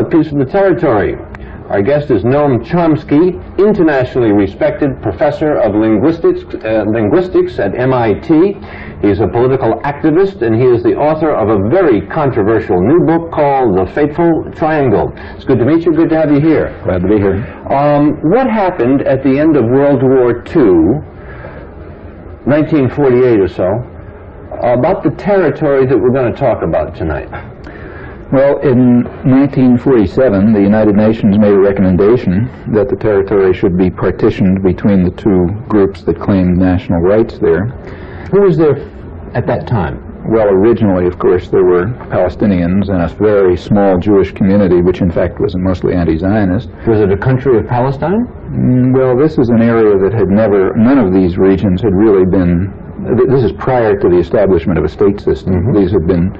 a piece of the territory. Our guest is Noam Chomsky, internationally respected professor of linguistics at MIT. He's a political activist, and he is the author of a very controversial new book called The Fateful Triangle. It's good to meet you. Good to have you here. Glad to be here. What happened at the end of World War II, 1948 or so, about the territory that we're going to talk about tonight? Well, in 1947, the United Nations made a recommendation that the territory should be partitioned between the two groups that claimed national rights there. Who was there at that time? Well, originally, of course, there were Palestinians and a very small Jewish community, which in fact was mostly anti-Zionist. Was it a country of Palestine? Well, this is an area that had none of these regions had really been, this is prior to the establishment of a state system. Mm-hmm. These had been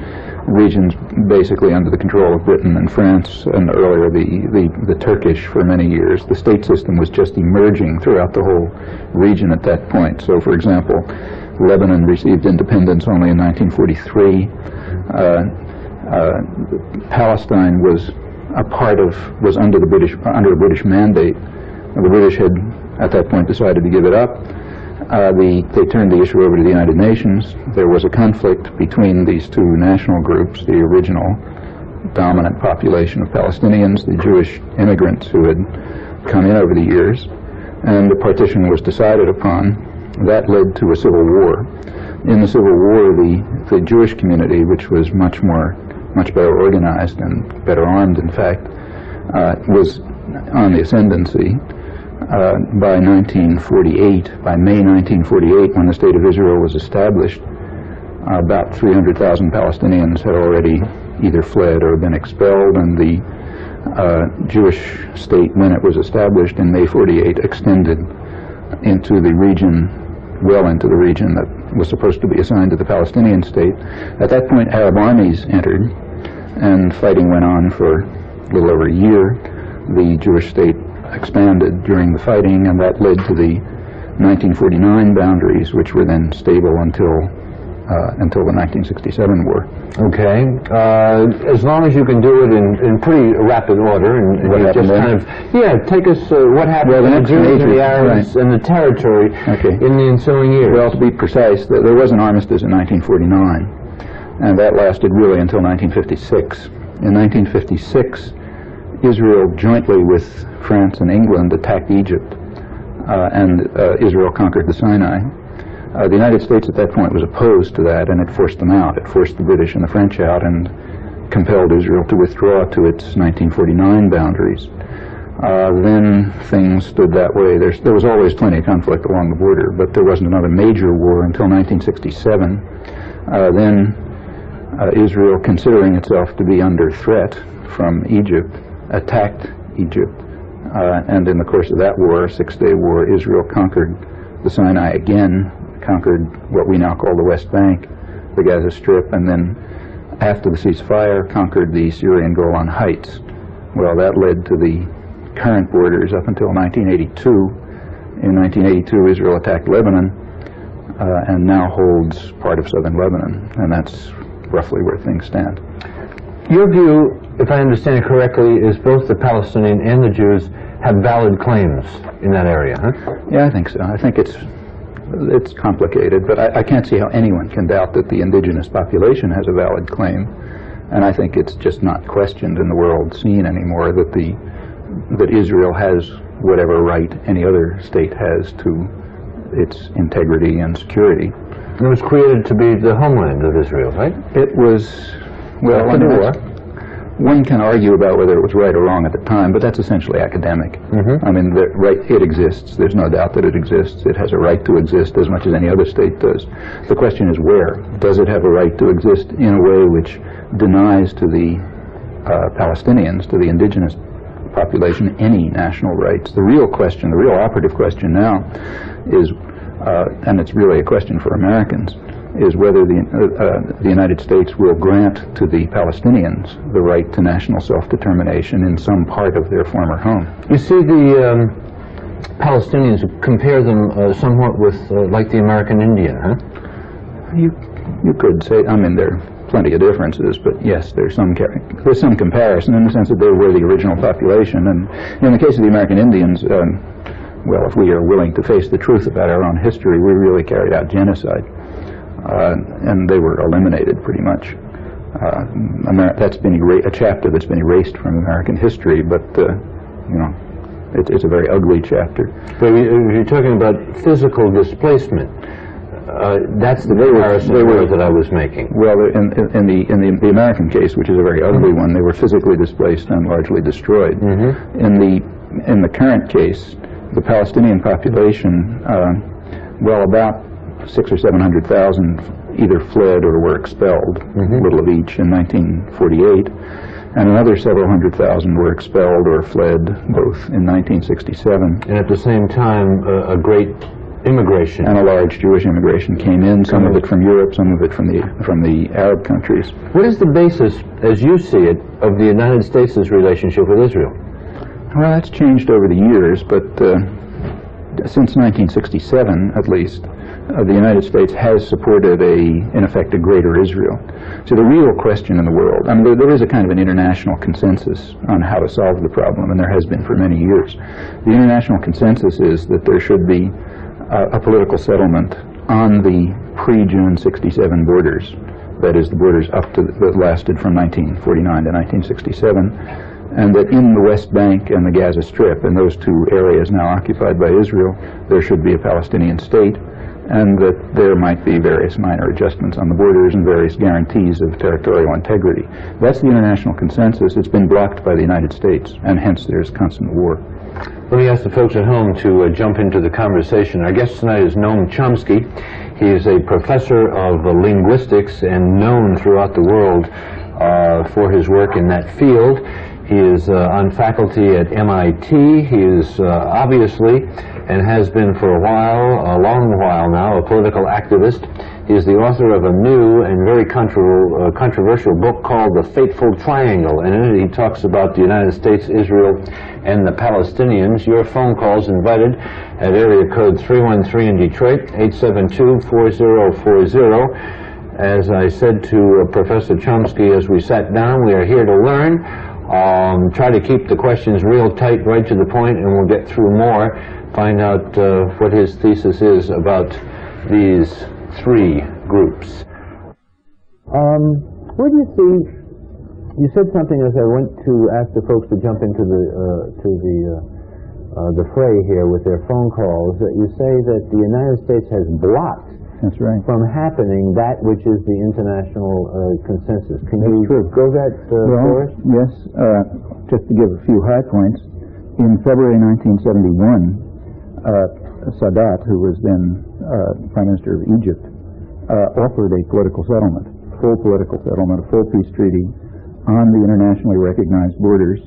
regions basically under the control of Britain and France, and earlier the Turkish for many years. The state system was just emerging throughout the whole region at that point. So, for example, Lebanon received independence only in 1943. Palestine was under a British mandate. The British had at that point decided to give it up. They turned the issue over to the United Nations. There was a conflict between these two national groups, the original dominant population of Palestinians, the Jewish immigrants who had come in over the years, and the partition was decided upon. That led to a civil war. In the civil war, the Jewish community, which was much better organized and better armed, in fact, was on the ascendancy. By May 1948, when the State of Israel was established, about 300,000 Palestinians had already either fled or been expelled, and the Jewish state, when it was established in May 48, extended into the region, well into the region that was supposed to be assigned to the Palestinian state. At that point, Arab armies entered, and fighting went on for a little over a year. The Jewish state expanded during the fighting, and that led to the 1949 boundaries, which were then stable until the 1967 war. Okay. As long as you can do it in pretty rapid order, and you just kind of take us what happened to the Jews and the Arabs and the territory in the ensuing years. Well, to be precise, there was an armistice in 1949, and that lasted really until 1956. In 1956, Israel, jointly with France and England, attacked Egypt, and Israel conquered the Sinai. The United States at that point was opposed to that, and it forced them out. It forced the British and the French out and compelled Israel to withdraw to its 1949 boundaries. Then things stood that way. There was always plenty of conflict along the border, but there wasn't another major war until 1967. Then Israel, considering itself to be under threat from Egypt, attacked Egypt, and in the course of that war, a six-day war, Israel conquered the Sinai again, conquered what we now call the West Bank, the Gaza Strip, and then after the ceasefire, conquered the Syrian Golan Heights. Well, that led to the current borders up until 1982. In 1982, Israel attacked Lebanon, and now holds part of southern Lebanon, and that's roughly where things stand. Your view, if I understand it correctly, is both the Palestinian and the Jews have valid claims in that area, huh? Yeah, I think so. I think it's complicated, but I can't see how anyone can doubt that the indigenous population has a valid claim, and I think it's just not questioned in the world scene anymore that Israel has whatever right any other state has to its integrity and security. It was created to be the homeland of Israel, right? It was. Well, one can argue about whether it was right or wrong at the time, but that's essentially academic. Mm-hmm. I mean, it exists. There's no doubt that it exists. It has a right to exist as much as any other state does. The question is where. Does it have a right to exist in a way which denies to the Palestinians, to the indigenous population, any national rights? The real question, the real operative question now is, and it's really a question for Americans, is whether the United States will grant to the Palestinians the right to national self-determination in some part of their former home. You see, the Palestinians compare them somewhat with like the American Indian, huh? You could say, I mean, they're plenty of differences, but yes, there's some comparison in the sense that they were the original population. And in the case of the American Indians, well, if we are willing to face the truth about our own history, we really carried out genocide, and they were eliminated pretty much. That's been a chapter that's been erased from American history, but you know, it's a very ugly chapter. But you're talking about physical displacement. That's the comparison that I was making. Well, in the American case, which is a very ugly one, they were physically displaced and largely destroyed. In the current case, the Palestinian population, well, about 600,000 or 700,000 either fled or were expelled, a little of each, in 1948, and another several hundred thousand were expelled or fled both in 1967. And at the same time, a great immigration. And a large Jewish immigration came in, some of it from Europe, some of it from the Arab countries. What is the basis, as you see it, of the United States' relationship with Israel? Well, that's changed over the years, but since 1967, at least, the United States has supported in effect, a greater Israel. So the real question in the world, I mean, there is a kind of an international consensus on how to solve the problem, and there has been for many years. The international consensus is that there should be a political settlement on the pre-June 67 borders, that is, the borders that lasted from 1949 to 1967, and that in the West Bank and the Gaza Strip, and those two areas now occupied by Israel, there should be a Palestinian state, and that there might be various minor adjustments on the borders and various guarantees of territorial integrity. That's the international consensus. It's been blocked by the United States, and hence there's constant war. Let me ask the folks at home to jump into the conversation. Our guest tonight is Noam Chomsky. He is a professor of linguistics and known throughout the world for his work in that field. He is on faculty at MIT. He is obviously, and has been for a long while now, a political activist. He is the author of a new and very controversial book called The Fateful Triangle, and in it he talks about the United States, Israel, and the Palestinians. Your phone calls invited at area code 313 in Detroit, 872-4040. As I said to Professor Chomsky as we sat down, we are here to learn. Try to keep the questions real tight, right to the point, and we'll get through more. Find out what his thesis is about these three groups. Where do you see? You said something as I went to ask the folks to jump into the fray here with their phone calls. That you say that the United States has blocked. That's right. From happening that which is the international consensus. Can you go that for us? Yes. Just to give a few high points, in February 1971, Sadat, who was then Prime Minister of Egypt, offered a political settlement, full political settlement, a full peace treaty on the internationally recognized borders.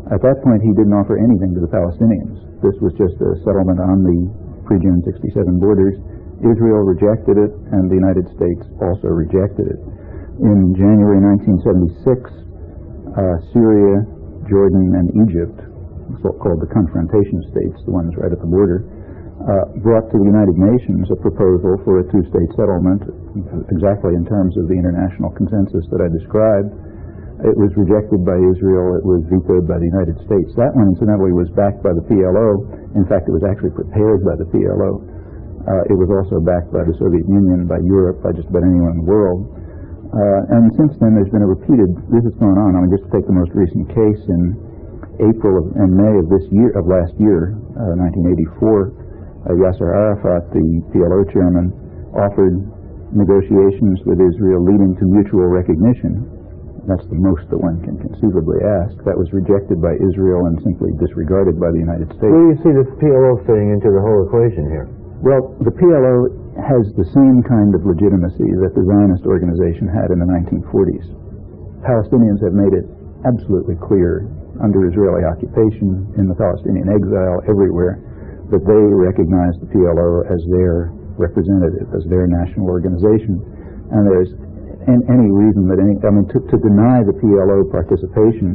At that point, he didn't offer anything to the Palestinians. This was just a settlement on the pre-June 67 borders. Israel rejected it, and the United States also rejected it. In January 1976, Syria, Jordan, and Egypt, so-called the confrontation states, the ones right at the border, brought to the United Nations a proposal for a two-state settlement, exactly in terms of the international consensus that I described. It was rejected by Israel. It was vetoed by the United States. That one, incidentally, was backed by the PLO. In fact, it was actually prepared by the PLO. It was also backed by the Soviet Union, by Europe, by just about anyone in the world. And since then, there's been a repeated, this has gone on. I mean, just to take the most recent case, in April and May of last year, 1984, Yasser Arafat, the PLO chairman, offered negotiations with Israel leading to mutual recognition. That's the most that one can conceivably ask. That was rejected by Israel and simply disregarded by the United States. Where do you see the PLO fitting into the whole equation here? Well, the PLO has the same kind of legitimacy that the Zionist organization had in the 1940s. Palestinians have made it absolutely clear under Israeli occupation, in the Palestinian exile, everywhere, that they recognize the PLO as their representative, as their national organization. And there's any reason that to deny the PLO participation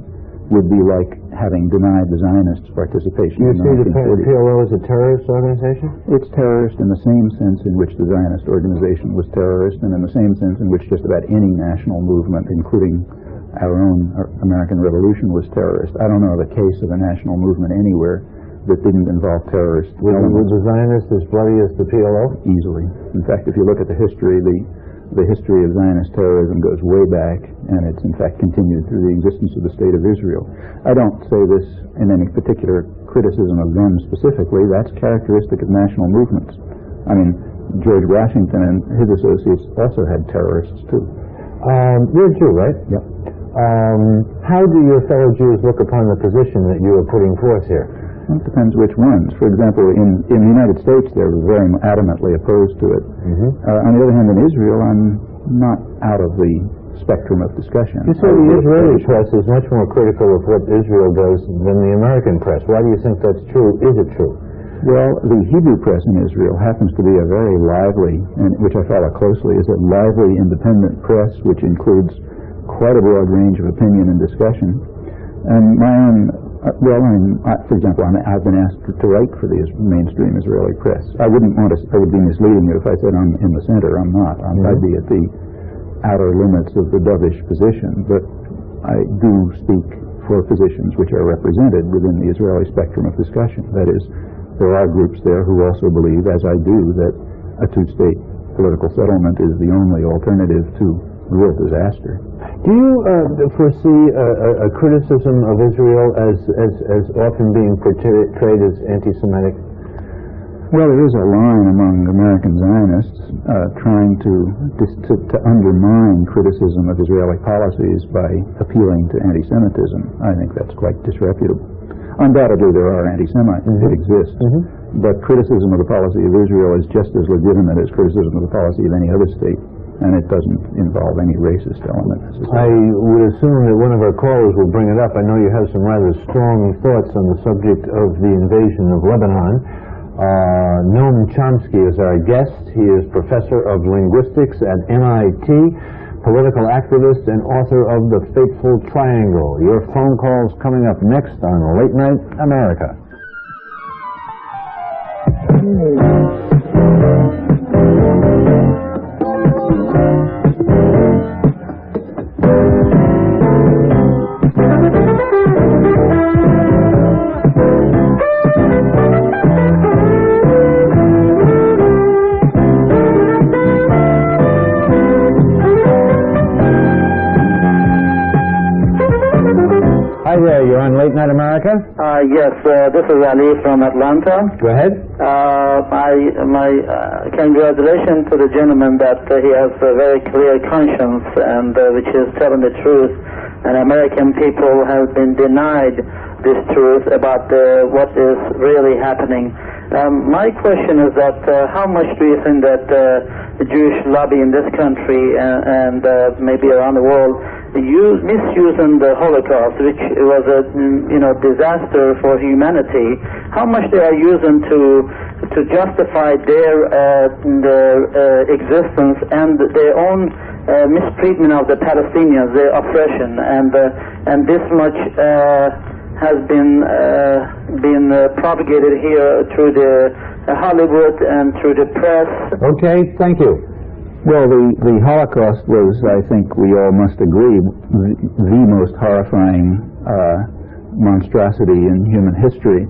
would be like having denied the Zionists participation You in see the 1940. PLO as a terrorist organization? It's terrorist in the same sense in which the Zionist organization was terrorist, and in the same sense in which just about any national movement, including our own American Revolution, was terrorist. I don't know of a case of a national movement anywhere that didn't involve terrorist elements. Was the Zionists as bloody as the PLO? Easily. In fact, if you look at the history, the history of Zionist terrorism goes way back, and it's in fact continued through the existence of the State of Israel. I don't say this in any particular criticism of them specifically. That's characteristic of national movements. I mean, George Washington and his associates also had terrorists too. You're a Jew, right? Yep. How do your fellow Jews look upon the position that you are putting forth here? Well, it depends which ones. For example, in the United States, they're very adamantly opposed to it. On the other hand, in Israel, I'm not out of the spectrum of discussion. You say the Israeli press is much more critical of what Israel does than the American press. Why do you think that's true? Is it true? Well, the Hebrew press in Israel happens to be a very lively, and which I follow closely, is a lively independent press which includes quite a broad range of opinion and discussion. And my own for example, I've been asked to write for the mainstream Israeli press. I would be misleading you if I said I'm in the center. I'm not. I'd be at the outer limits of the dovish position, but I do speak for positions which are represented within the Israeli spectrum of discussion. That is, there are groups there who also believe, as I do, that a two-state political settlement is the only alternative to real disaster. Do you foresee a criticism of Israel as often being portrayed as anti-Semitic? Well, there is a line among American Zionists trying to undermine criticism of Israeli policies by appealing to anti-Semitism. I think that's quite disreputable. Undoubtedly, there are anti-Semites that exist, but criticism of the policy of Israel is just as legitimate as criticism of the policy of any other state, and it doesn't involve any racist element necessarily. I would assume that one of our callers will bring it up. I know you have some rather strong thoughts on the subject of the invasion of Lebanon. Noam Chomsky is our guest. He is professor of linguistics at MIT, political activist, and author of The Fateful Triangle. Your phone calls coming up next on Late Night America. Hi there, you're on Late Night America? Yes, this is Ali from Atlanta. Go ahead. My congratulations to the gentleman that he has a very clear conscience and which is telling the truth. And American people have been denied this truth about what is really happening. My question is that how much do you think that the Jewish lobby in this country and maybe around the world misusing the Holocaust, which was a disaster for humanity, how much they are using to justify their existence and their own mistreatment of the Palestinians, their oppression, and this much has been propagated here through the Hollywood and through the press. Okay, thank you. Well, the Holocaust was, I think we all must agree, the most horrifying monstrosity in human history.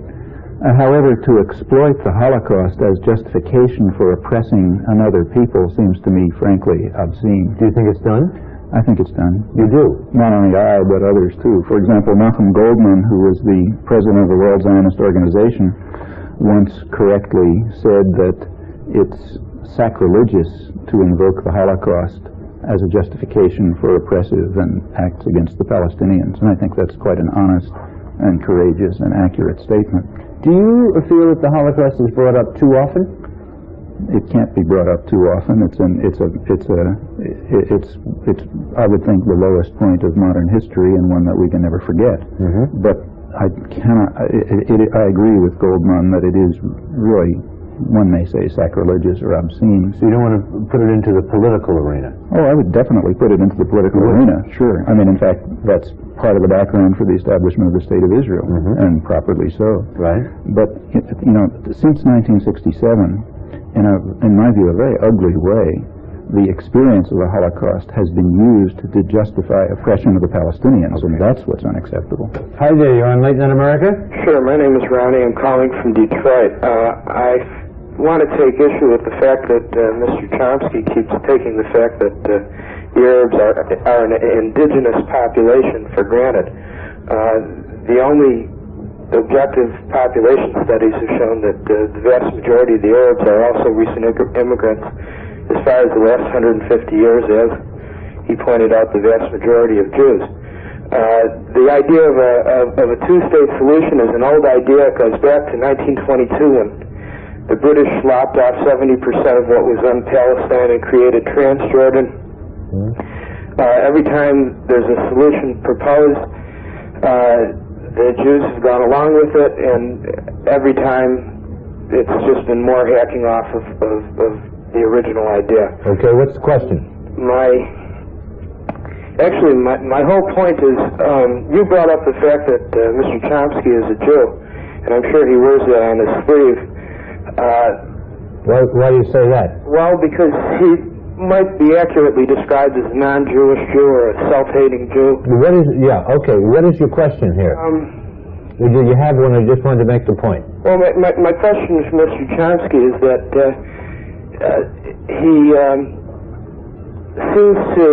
However, to exploit the Holocaust as justification for oppressing another people seems to me, frankly, obscene. Do you think it's done? I think it's done. You do? Not only I, but others too. For example, Noam Goldman, who was the president of the World Zionist Organization, once correctly said that it's sacrilegious to invoke the Holocaust as a justification for oppressive and acts against the Palestinians. And I think that's quite an honest and courageous and accurate statement. Do you feel that the Holocaust is brought up too often? It can't be brought up too often. It's I would think the lowest point of modern history and one that we can never forget. But I agree with Goldman that it is really one may say, sacrilegious or obscene. So you don't want to put it into the political arena? Oh, I would definitely put it into the political arena, sure. I mean, in fact, that's part of the background for the establishment of the State of Israel, and properly so. Right. But, you know, since 1967, in my view, a very ugly way, the experience of the Holocaust has been used to justify oppression of the Palestinians, and that's what's unacceptable. Hi there, you're on Late Night America? Sure, my name is Ronnie. I'm calling from Detroit. I want to take issue with the fact that Mr. Chomsky keeps taking the fact that the Arabs are an indigenous population for granted. The only objective population studies have shown that the vast majority of the Arabs are also recent immigrants. As far as the last 150 years, as he pointed out, the vast majority of Jews. The idea of a two-state solution is an old idea. It goes back to 1922 when the British lopped off 70% of what was on Palestine and created Transjordan. Every time there's a solution proposed, the Jews have gone along with it, and every time it's just been more hacking off of the original idea. Okay, what's the question? My whole point is, you brought up the fact that Mr. Chomsky is a Jew, and I'm sure he wears that on his sleeve. Why do you say that? Well, because he might be accurately described as a non-Jewish Jew or a self-hating Jew. What is your question here? You have one, I just wanted to make the point. Well, my question to Mr. Chomsky is that he seems to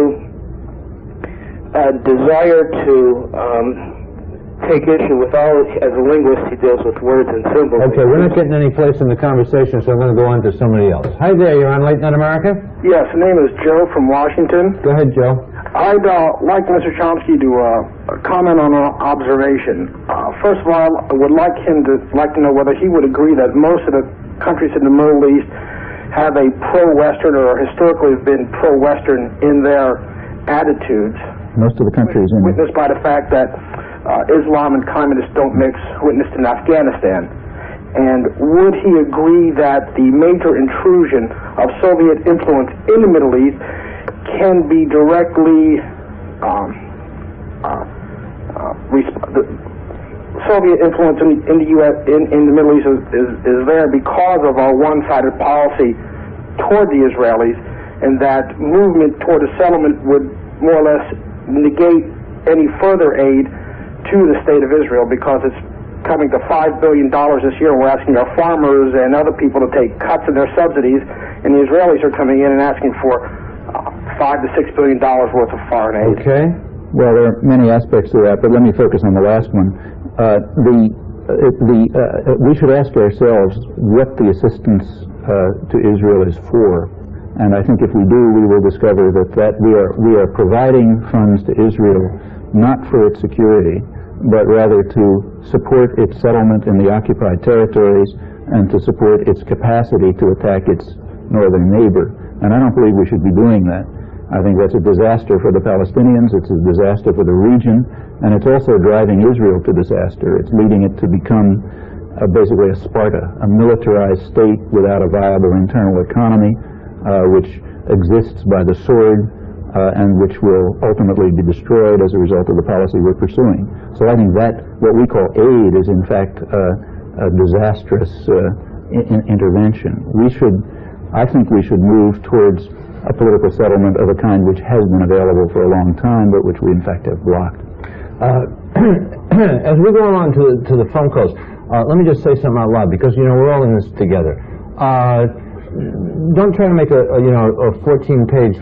desire to take issue with all, as a linguist, he deals with words and symbols. Okay, we're not getting any place in the conversation, so I'm going to go on to somebody else. Hi there, you're on Late Night America? Yes, the name is Joe from Washington. Go ahead, Joe. I'd like Mr. Chomsky to comment on an observation. First of all, I would like to know whether he would agree that most of the countries in the Middle East have a pro-Western or historically have been pro-Western in their attitudes. Most of the countries witnessed by the fact that Islam and communists don't mix, witnessed in Afghanistan. And would he agree that the major intrusion of Soviet influence in the Middle East can be directly Soviet influence in the U.S. in the Middle East is there because of our one-sided policy toward the Israelis, and that movement toward a settlement would more or less negate any further aid to the state of Israel, because it's coming to $5 billion this year, and we're asking our farmers and other people to take cuts in their subsidies, and the Israelis are coming in and asking for $5 to $6 billion worth of foreign aid. Okay. Well, there are many aspects to that, but let me focus on the last one. We should ask ourselves what the assistance to Israel is for, and I think if we do, we will discover that we are providing funds to Israel not for its security, but rather to support its settlement in the occupied territories and to support its capacity to attack its northern neighbor. And I don't believe we should be doing that. I think that's a disaster for the Palestinians, it's a disaster for the region, and it's also driving Israel to disaster. It's leading it to become basically a Sparta, a militarized state without a viable internal economy, which exists by the sword, and which will ultimately be destroyed as a result of the policy we're pursuing. So I think that what we call aid is in fact a disastrous intervention. I think we should move towards a political settlement of a kind which has been available for a long time, but which we in fact have blocked. As we go on to the phone calls, let me just say something out loud, because we're all in this together. Don't try to make a 14-page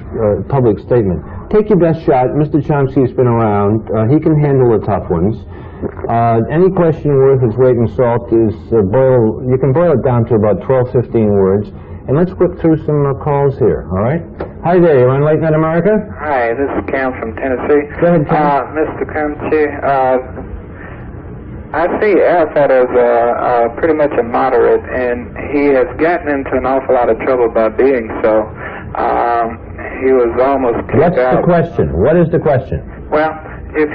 public statement. Take your best shot. Mr. Chomsky's been around. He can handle the tough ones. Any question worth its weight in salt is you can boil it down to about 12, 15 words. And let's whip through some calls here, all right? Hi there, you're on Late Night America? Hi, this is Cam from Tennessee. Go ahead, Cam. Mr. Chomsky, I see Arafat as pretty much a moderate, and he has gotten into an awful lot of trouble by being so. He was almost kicked out. What's the question? What is the question? Well, if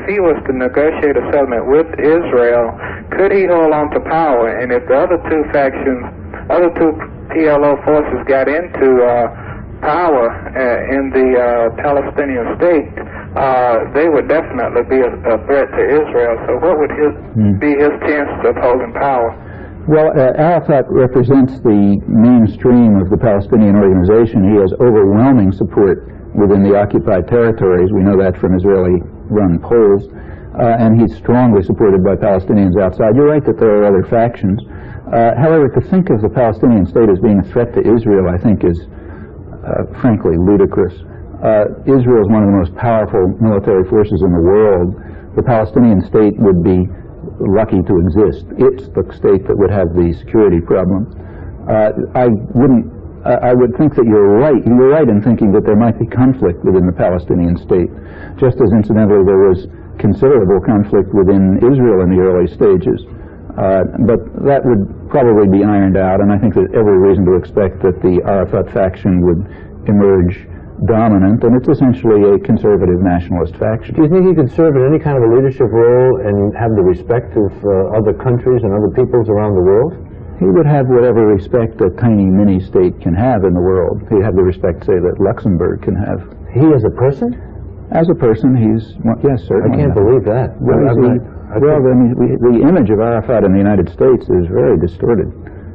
he was to negotiate a settlement with Israel, could he hold on to power? And if the other two PLO forces got into power in the Palestinian state, they would definitely be a threat to Israel. So what would be his chances of holding power? Well, Arafat represents the mainstream of the Palestinian organization. He has overwhelming support within the occupied territories. We know that from Israeli-run polls. And he's strongly supported by Palestinians outside. You're right that there are other factions. However, to think of the Palestinian state as being a threat to Israel, I think, is frankly ludicrous. Israel is one of the most powerful military forces in the world. The Palestinian state would be lucky to exist. It's the state that would have the security problem. I would think that you're right. You're right in thinking that there might be conflict within the Palestinian state, just as incidentally there was considerable conflict within Israel in the early stages. But that would probably be ironed out, and I think there's every reason to expect that the Arafat faction would emerge dominant, and it's essentially a conservative nationalist faction. Do you think he could serve in any kind of a leadership role and have the respect of other countries and other peoples around the world? He would have whatever respect a tiny mini-state can have in the world. He'd have the respect, say, that Luxembourg can have. He as a person? As a person, he's, well, yes, certainly. I can't believe that. The image of Arafat in the United States is very distorted.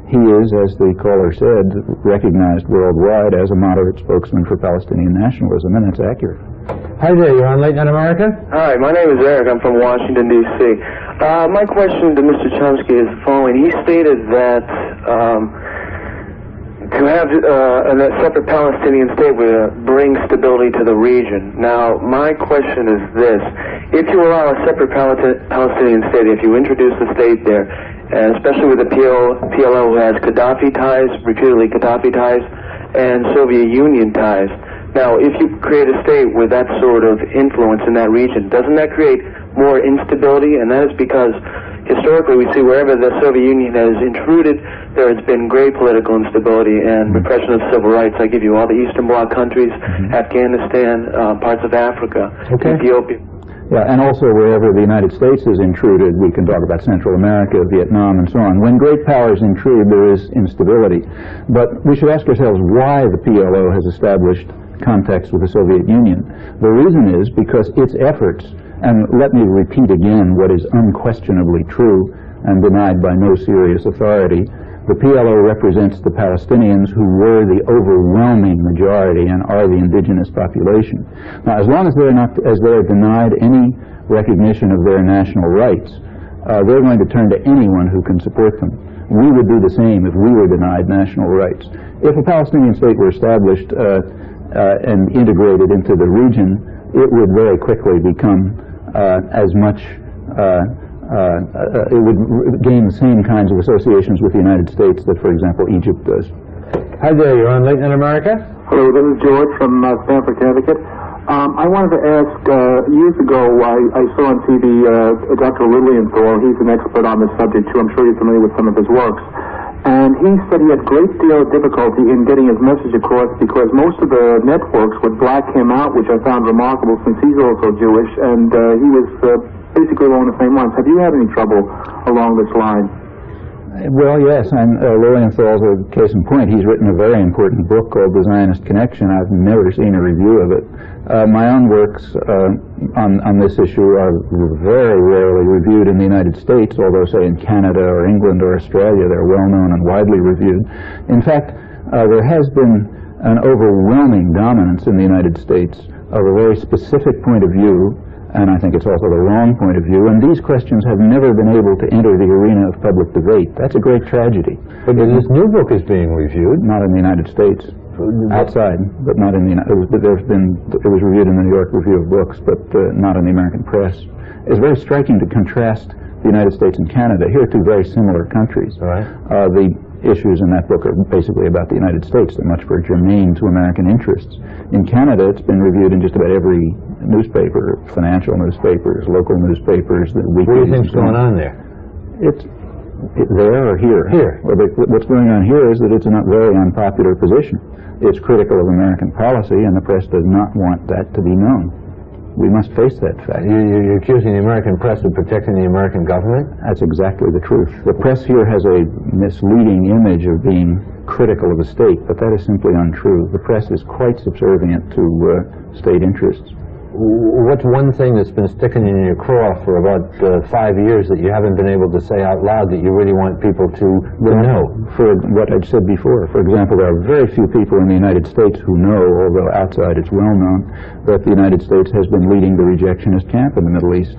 He is, as the caller said, recognized worldwide as a moderate spokesman for Palestinian nationalism, and that's accurate. Hi there, you're on Late Night America? Hi, my name is Eric. I'm from Washington, D.C. My question to Mr. Chomsky is the following. He stated that to have a separate Palestinian state would bring stability to the region. Now, my question is this. If you allow a separate Palestinian state, if you introduce a state there, especially with the PLO who has Gaddafi ties, repeatedly Gaddafi ties, and Soviet Union ties. Now, if you create a state with that sort of influence in that region, doesn't that create more instability? And that is because historically we see wherever the Soviet Union has intruded, there has been great political instability and repression of civil rights. I give you all the Eastern Bloc countries, Afghanistan, parts of Africa, Ethiopia. Yeah, and also wherever the United States has intruded, we can talk about Central America, Vietnam, and so on. When great powers intrude, there is instability. But we should ask ourselves why the PLO has established contacts with the Soviet Union. The reason is because its efforts, and let me repeat again what is unquestionably true and denied by no serious authority, the PLO represents the Palestinians who were the overwhelming majority and are the indigenous population. Now, as long as they are denied any recognition of their national rights, they're going to turn to anyone who can support them. We would do the same if we were denied national rights. If a Palestinian state were established and integrated into the region, it would very quickly become it would gain the same kinds of associations with the United States that, for example, Egypt does. Hi there, you're on Late Night America? Hello, this is George from Stamford, Connecticut. I wanted to ask, years ago I saw on TV Dr. Lilienthal. He's an expert on this subject too. I'm sure you're familiar with some of his works. And he said he had a great deal of difficulty in getting his message across because most of the networks would black him out, which I found remarkable since he's also Jewish, and he was basically along the same lines. Have you had any trouble along this line? Well, yes, and Lilienthal's a case in point. He's written a very important book called The Zionist Connection. I've never seen a review of it. My own works on this issue are very rarely reviewed in the United States, although, say, in Canada or England or Australia, they're well known and widely reviewed. In fact, there has been an overwhelming dominance in the United States of a very specific point of view, and I think it's also the wrong point of view, and these questions have never been able to enter the arena of public debate. That's a great tragedy. But this new book is being reviewed. Not in the United States. Outside, but not in the United States. It was reviewed in the New York Review of Books, but not in the American press. It's very striking to contrast the United States and Canada. Here are two very similar countries. Right. The issues in that book are basically about the United States. They're much more germane to American interests. In Canada, it's been reviewed in just about every newspaper, financial newspapers, local newspapers, the weeklies. What do you think's going on there? There or here? Here. Well, what's going on here is that it's a not very unpopular position. It's critical of American policy, and the press does not want that to be known. We must face that fact. You're accusing the American press of protecting the American government? That's exactly the truth. The press here has a misleading image of being critical of the state, but that is simply untrue. The press is quite subservient to state interests. What's one thing that's been sticking in your craw for about 5 years that you haven't been able to say out loud that you really want people to know? For what I'd said before, for example, there are very few people in the United States who know, although outside it's well known, that the United States has been leading the rejectionist camp in the Middle East.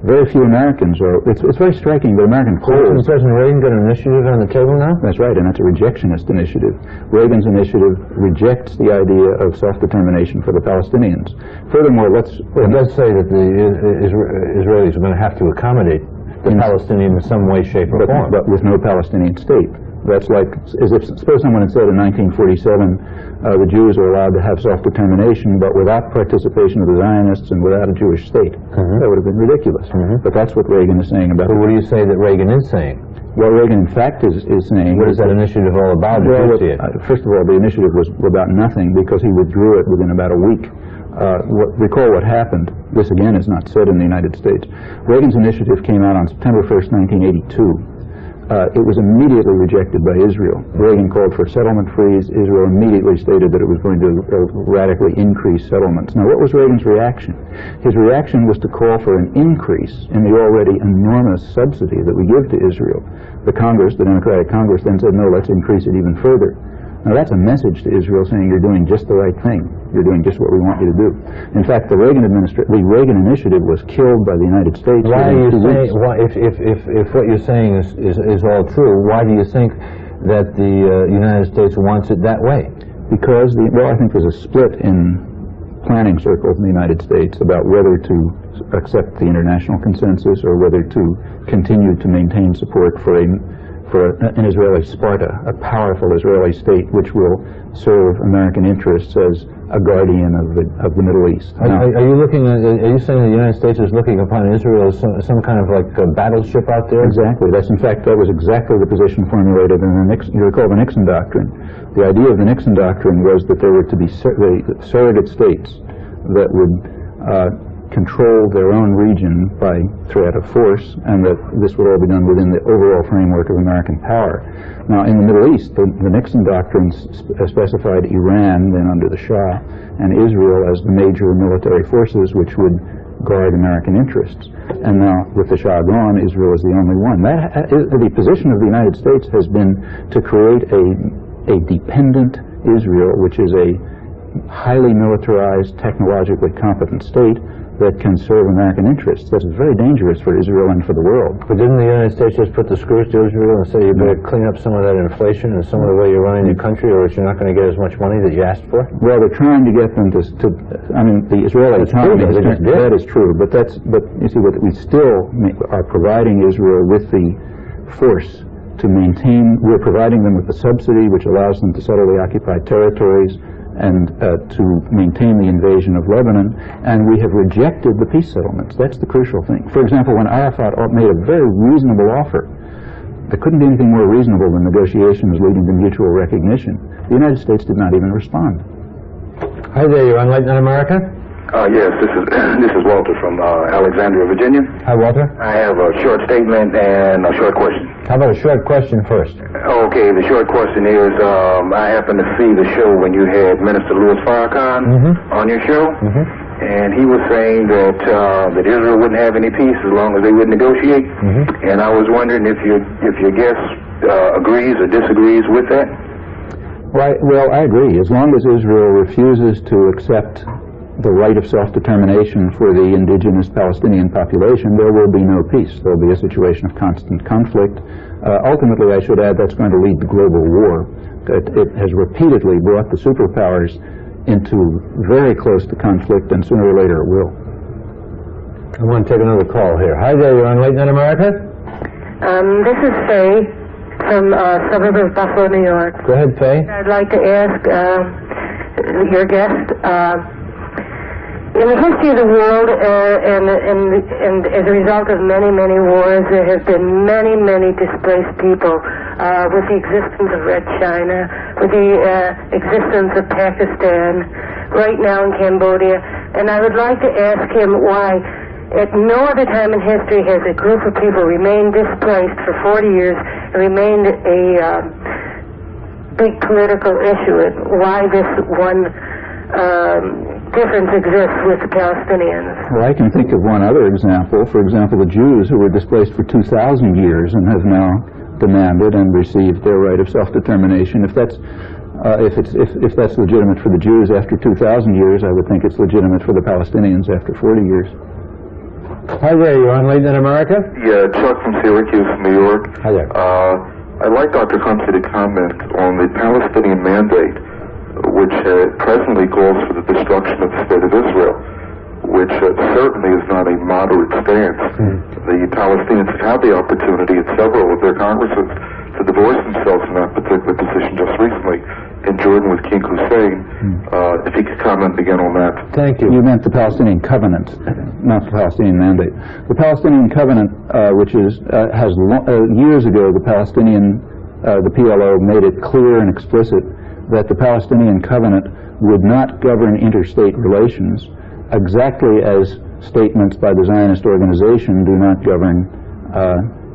Very few Americans are. It's very striking that American polls. President Reagan got an initiative on the table now? That's right, and that's a rejectionist initiative. Reagan's initiative rejects the idea of self-determination for the Palestinians. Furthermore, let's say that the Israelis are going to have to accommodate the Palestinians in some way, shape, or form. But with no Palestinian state. That's like, as if, suppose someone had said in 1947, the Jews are allowed to have self-determination, but without participation of the Zionists and without a Jewish state. That would have been ridiculous. But that's what Reagan is saying about it. What do you say that Reagan is saying? Well, Reagan, in fact, is saying... What is that initiative all about? First of all, the initiative was about nothing because he withdrew it within about a week. Recall what happened. This, again, is not said in the United States. Reagan's initiative came out on September 1st, 1982. It was immediately rejected by Israel. Reagan called for a settlement freeze. Israel immediately stated that it was going to radically increase settlements. Now, what was Reagan's reaction? His reaction was to call for an increase in the already enormous subsidy that we give to Israel. The Democratic Congress, then said, no, let's increase it even further. Now, that's a message to Israel saying you're doing just the right thing. You're doing just what we want you to do. In fact, the Reagan initiative was killed by the United States. Why are you saying, if what you're saying is all true, why do you think that the United States wants it that way? Because, I think there's a split in planning circles in the United States about whether to accept the international consensus or whether to continue to maintain support for an Israeli Sparta, a powerful Israeli state which will serve American interests as a guardian of the Middle East. Are you saying the United States is looking upon Israel as some kind of like a battleship out there? Exactly. That was exactly the position formulated in you recall the Nixon Doctrine. The idea of the Nixon Doctrine was that there were to be surrogate states that would control their own region by threat of force, and that this would all be done within the overall framework of American power. Now, in the Middle East, the Nixon Doctrine specified Iran, then under the Shah, and Israel as the major military forces which would guard American interests. And now, with the Shah gone, Israel is the only one. The position of the United States has been to create a dependent Israel, which is a highly militarized, technologically competent state that can serve American interests. That's very dangerous for Israel and for the world. But didn't the United States just put the screws to Israel and say you better clean up some of that inflation and some of the way you're running your country, or else you're not going to get as much money that you asked for? Well, they're trying to get them the Israeli economy. That is true, but you see, we still are providing Israel with the force to maintain. We're providing them with the subsidy which allows them to settle the occupied territories and to maintain the invasion of Lebanon, and we have rejected the peace settlements. That's the crucial thing. For example, when Arafat made a very reasonable offer, there couldn't be anything more reasonable than negotiations leading to mutual recognition. The United States did not even respond. Hi there, you're on Light Night America? Yes, this is Walter from Alexandria, Virginia. Hi, Walter. I have a short statement and a short question. How about a short question first? Okay, the short question is, I happened to see the show when you had Minister Louis Farrakhan on your show, and he was saying that Israel wouldn't have any peace as long as they would negotiate, and I was wondering if your guest agrees or disagrees with that. Well, I agree. As long as Israel refuses to accept the right of self-determination for the indigenous Palestinian population, there will be no peace. There will be a situation of constant conflict. Ultimately, I should add, that's going to lead to global war. It has repeatedly brought the superpowers into very close to conflict, and sooner or later it will. I want to take another call here. Hi there, you're on Late Night America? This is Faye from suburb of Buffalo, New York. Go ahead, Faye. I'd like to ask your guest, In the history of the world, and as a result of many, many wars, there have been many, many displaced people with the existence of Red China, with the existence of Pakistan, right now in Cambodia. And I would like to ask him why at no other time in history has a group of people remained displaced for 40 years and remained a big political issue, and why this one difference exists with the Palestinians. Well, I can think of one other example. For example, the Jews who were displaced for 2,000 years and have now demanded and received their right of self-determination. If that's legitimate for the Jews after 2,000 years, I would think it's legitimate for the Palestinians after 40 years. Hi there, you're on Late Night America? Yeah, Chuck from Syracuse, New York. Hi there. I'd like Dr. Chomsky to comment on the Palestinian mandate, which presently calls for the destruction of the State of Israel, which certainly is not a moderate stance. The Palestinians have had the opportunity at several of their congresses to divorce themselves from that particular position just recently in Jordan with King Hussein. If he could comment again on that. Thank you. You meant the Palestinian Covenant, not the Palestinian Mandate. The Palestinian Covenant, which is years ago, the PLO made it clear and explicit that the Palestinian Covenant would not govern interstate relations, exactly as statements by the Zionist organization do not govern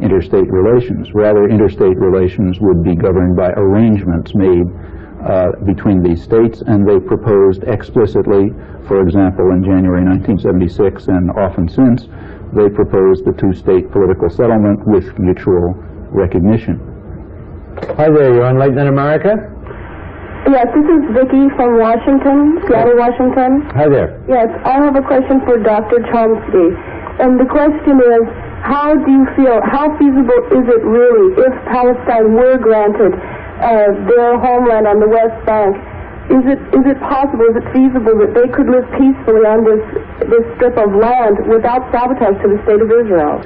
interstate relations. Rather, interstate relations would be governed by arrangements made between these states, and they proposed explicitly, for example, in January 1976 and often since, they proposed the two-state political settlement with mutual recognition. Hi there, you're on Late Night America? Yes, this is Vicki from Washington, Seattle, Washington. Hi there. Yes, I have a question for Dr. Chomsky. And the question is, how do you feel, how feasible is it really if Palestine were granted their homeland on the West Bank? Is it possible, is it feasible that they could live peacefully on this strip of land without sabotage to the State of Israel?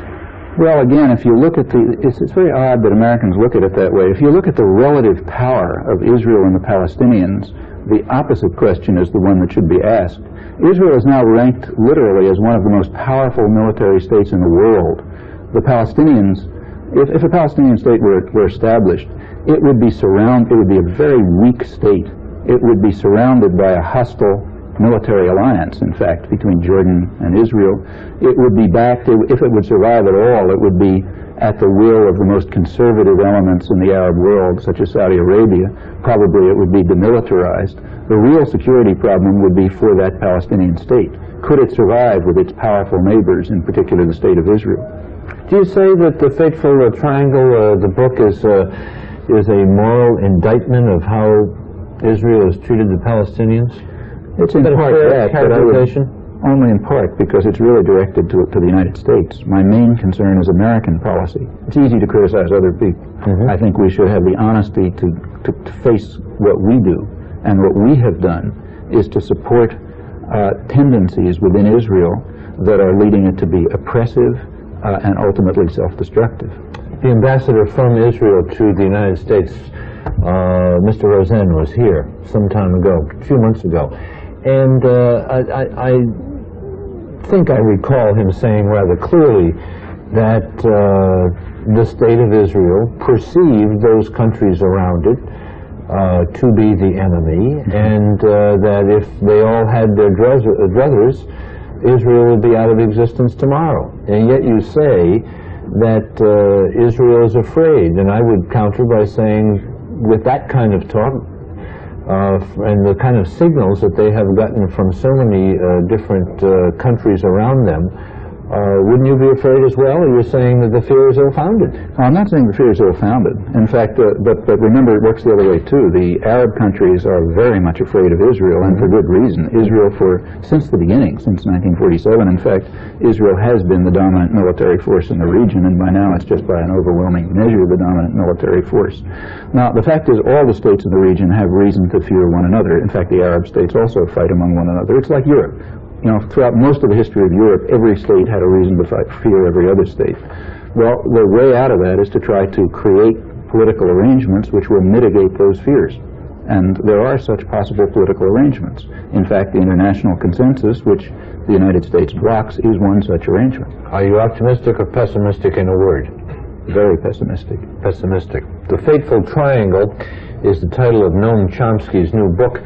Well, again, if you look at it's very odd that Americans look at it that way. If you look at the relative power of Israel and the Palestinians, the opposite question is the one that should be asked. Israel is now ranked literally as one of the most powerful military states in the world. The Palestinians, if a Palestinian state were established, it would be a very weak state. It would be surrounded by a hostile military alliance, in fact, between Jordan and Israel. It would be backed, if it would survive at all, it would be at the will of the most conservative elements in the Arab world, such as Saudi Arabia. Probably it would be demilitarized. The real security problem would be for that Palestinian state. Could it survive with its powerful neighbors, in particular the State of Israel? Do you say that the Fateful Triangle, the book, is a moral indictment of how Israel has treated the Palestinians? It's in part that, but only in part, because it's really directed to the United States. My main concern is American policy. It's easy to criticize other people. I think we should have the honesty to face what we do, and what we have done is to support tendencies within Israel that are leading it to be oppressive and ultimately self-destructive. The ambassador from Israel to the United States, Mr. Rosen, was here some time ago, a few months ago. And I think I recall him saying rather clearly that the State of Israel perceived those countries around it to be the enemy, and that if they all had their druthers, Israel would be out of existence tomorrow. And yet you say that Israel is afraid, and I would counter by saying, with that kind of talk, and the kind of signals that they have gotten from so many different countries around them, wouldn't you be afraid as well? Or you're saying that the fear is ill-founded? I'm not saying the fear is ill-founded. In fact, but remember, it works the other way too. The Arab countries are very much afraid of Israel, and for good reason. Israel, since the beginning, since 1947, in fact, Israel has been the dominant military force in the region, and by now it's just by an overwhelming measure the dominant military force. Now, the fact is, all the states in the region have reason to fear one another. In fact, the Arab states also fight among one another. It's like Europe. You know, throughout most of the history of Europe, every state had a reason to fear every other state. Well, the way out of that is to try to create political arrangements which will mitigate those fears. And there are such possible political arrangements. In fact, the international consensus, which the United States blocks, is one such arrangement. Are you optimistic or pessimistic in a word? Very pessimistic. Pessimistic. The Fateful Triangle is the title of Noam Chomsky's new book.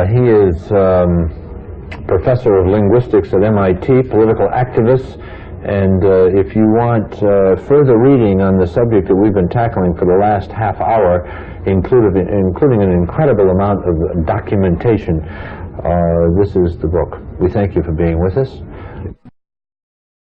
He is professor of linguistics at MIT, political activist, and if you want further reading on the subject that we've been tackling for the last half hour, including an incredible amount of documentation, this is the book. We thank you for being with us.